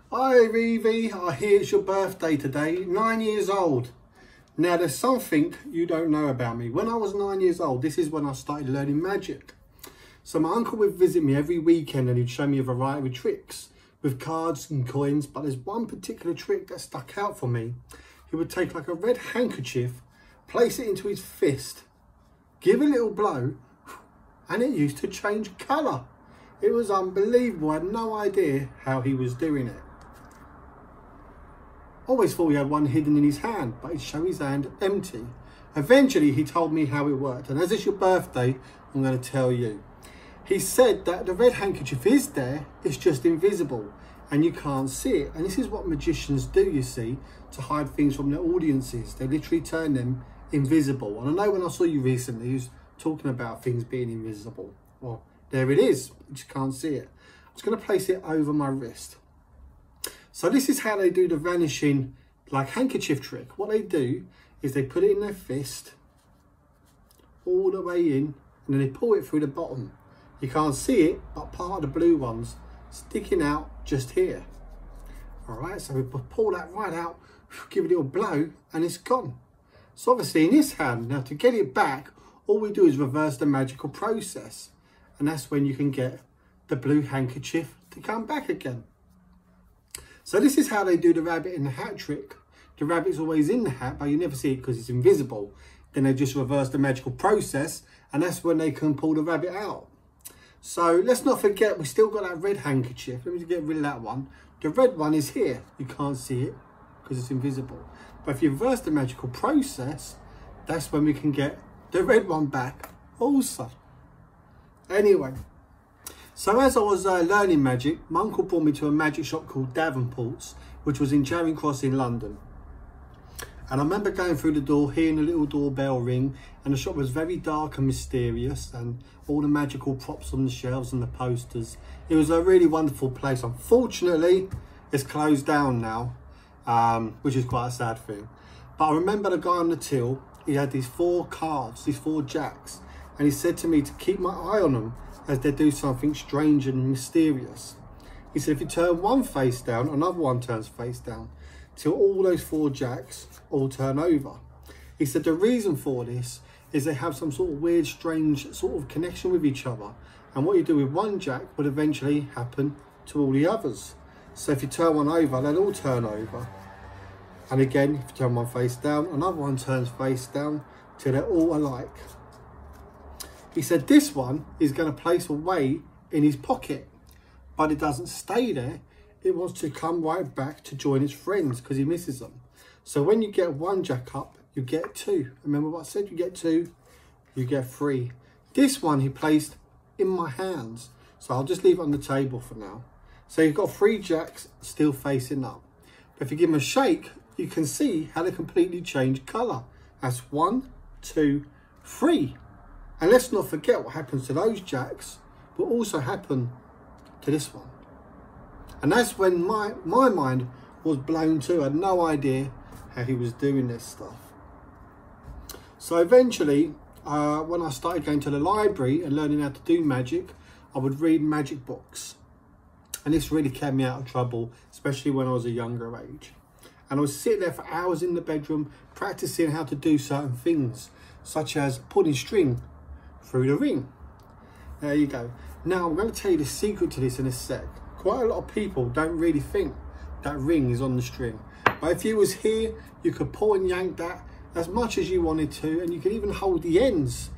Hi Evie, I hear it's your birthday today, 9 years old. Now there's something you don't know about me. When I was 9 years old, this is when I started learning magic. So my uncle would visit me every weekend and he'd show me a variety of tricks with cards and coins, but there's one particular trick that stuck out for me. He would take like a red handkerchief, place it into his fist, give a little blow, and it used to change colour. It was unbelievable. I had no idea how he was doing it. Always thought he had one hidden in his hand, but he'd show his hand empty. Eventually he told me how it worked, and as it's your birthday, I'm going to tell you. He said that the red handkerchief is there, it's just invisible and you can't see it. And this is what magicians do, you see, to hide things from their audiences. They literally turn them invisible. And I know when I saw you recently, you was talking about things being invisible. Well, there it is, you just can't see it. I'm just going to place it over my wrist. So this is how they do the vanishing like handkerchief trick. What they do is they put it in their fist all the way in and then they pull it through the bottom. You can't see it, but part of the blue one's sticking out just here. All right, so we pull that right out, give it a little blow and it's gone. So obviously in this hand, now to get it back, all we do is reverse the magical process. And that's when you can get the blue handkerchief to come back again. So this is how they do the rabbit in the hat trick. The rabbit's always in the hat, but you never see it because it's invisible. Then they just reverse the magical process, and that's when they can pull the rabbit out. So let's not forget, we still got that red handkerchief. Let me just get rid of that one. The red one is here. You can't see it because it's invisible. But if you reverse the magical process, that's when we can get the red one back also. Anyway. So as I was learning magic, my uncle brought me to a magic shop called Davenport's, which was in Charing Cross in London. And I remember going through the door, hearing the little doorbell ring, and the shop was very dark and mysterious, and all the magical props on the shelves and the posters. It was a really wonderful place. Unfortunately, it's closed down now, which is quite a sad thing. But I remember the guy on the till, he had these 4 cards, these 4 jacks, and he said to me to keep my eye on them as they do something strange and mysterious. He said if you turn one face down, another one turns face down, till all those 4 jacks all turn over. He said the reason for this is they have some sort of weird, strange sort of connection with each other. And what you do with one jack would eventually happen to all the others. So if you turn one over, they'll all turn over. And again, if you turn one face down, another one turns face down till they're all alike. He said this one is going to place away in his pocket, but it doesn't stay there. It wants to come right back to join its friends because he misses them. So when you get 1 jack up, you get 2. Remember what I said? You get 2, you get 3. This one he placed in my hands. So I'll just leave it on the table for now. So you've got 3 jacks still facing up. But if you give them a shake, you can see how they completely change colour. That's 1, 2, 3. And let's not forget what happens to those jacks will also happen to this one. And that's when my mind was blown too. I had no idea how he was doing this stuff. So eventually, when I started going to the library and learning how to do magic, I would read magic books. And this really kept me out of trouble, especially when I was a younger age. And I would sit there for hours in the bedroom practicing how to do certain things, such as pulling string through the ring. There you go. Now I'm going to tell you the secret to this in a sec. Quite a lot of people don't really think that ring is on the string. But if you was here, you could pull and yank that as much as you wanted to, and you can even hold the ends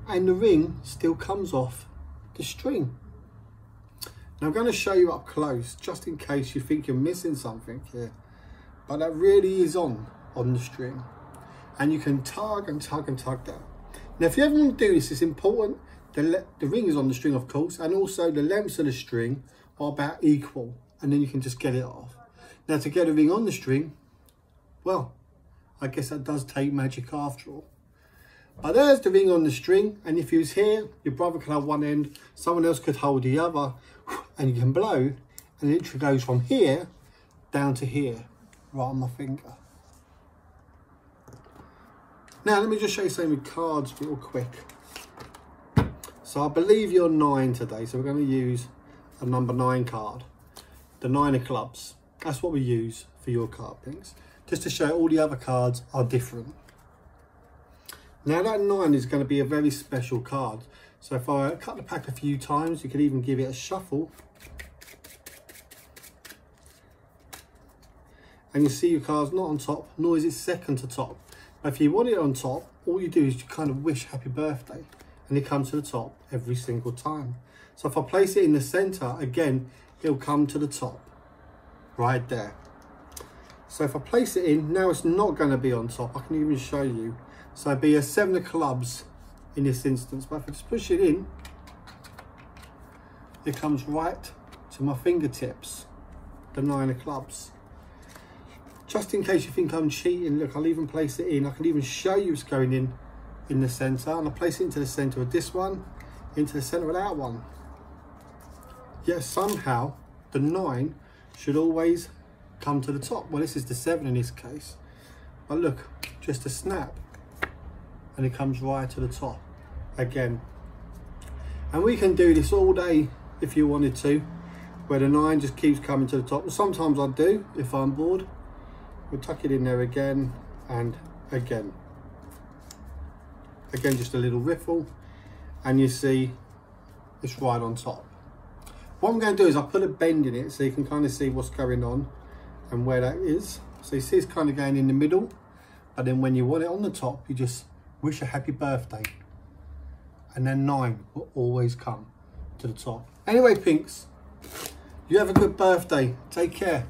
and the ring still comes off the string. Now I'm going to show you up close just in case you think you're missing something here. But that really is on the string. And you can tug and tug and tug that. Now if you ever want to do this, it's important. The ring is on the string, of course, and also the lengths of the string are about equal, and then you can just get it off. Now to get a ring on the string, well, I guess that does take magic after all. But there's the ring on the string, and if you was here, your brother could have one end, someone else could hold the other, and you can blow, and it literally goes from here down to here, right on my finger. Now let me just show you something with cards real quick. So I believe you're 9 today, so we're going to use a number 9 card, the 9 of clubs. That's what we use for your card, Pinks. Just to show all the other cards are different. Now that 9 is going to be a very special card. So if I cut the pack a few times, you could even give it a shuffle. And you see your card's not on top, nor is it second to top. But if you want it on top, all you do is you kind of wish happy birthday. And it comes to the top every single time. So if I place it in the center, again, it'll come to the top. Right there. So if I place it in, now it's not going to be on top. I can even show you. So it'd be a 7 of clubs in this instance. But if I just push it in, it comes right to my fingertips. The 9 of clubs. Just in case you think I'm cheating, look, I'll even place it in. I can even show you it's going in the center. And I'll place it into the center of this one, into the center of that one. Yet somehow, the 9 should always come to the top. Well, this is the 7 in this case. But look, just a snap. And it comes right to the top again. And we can do this all day if you wanted to, where the 9 just keeps coming to the top. And sometimes I do if I'm bored. We'll tuck it in there again and again. Again, just a little riffle. And you see it's right on top. What I'm going to do is I'll put a bend in it so you can kind of see what's going on and where that is. So you see it's kind of going in the middle. But then when you want it on the top, you just wish a happy birthday. And then 9 will always come to the top. Anyway, Pinks, you have a good birthday. Take care.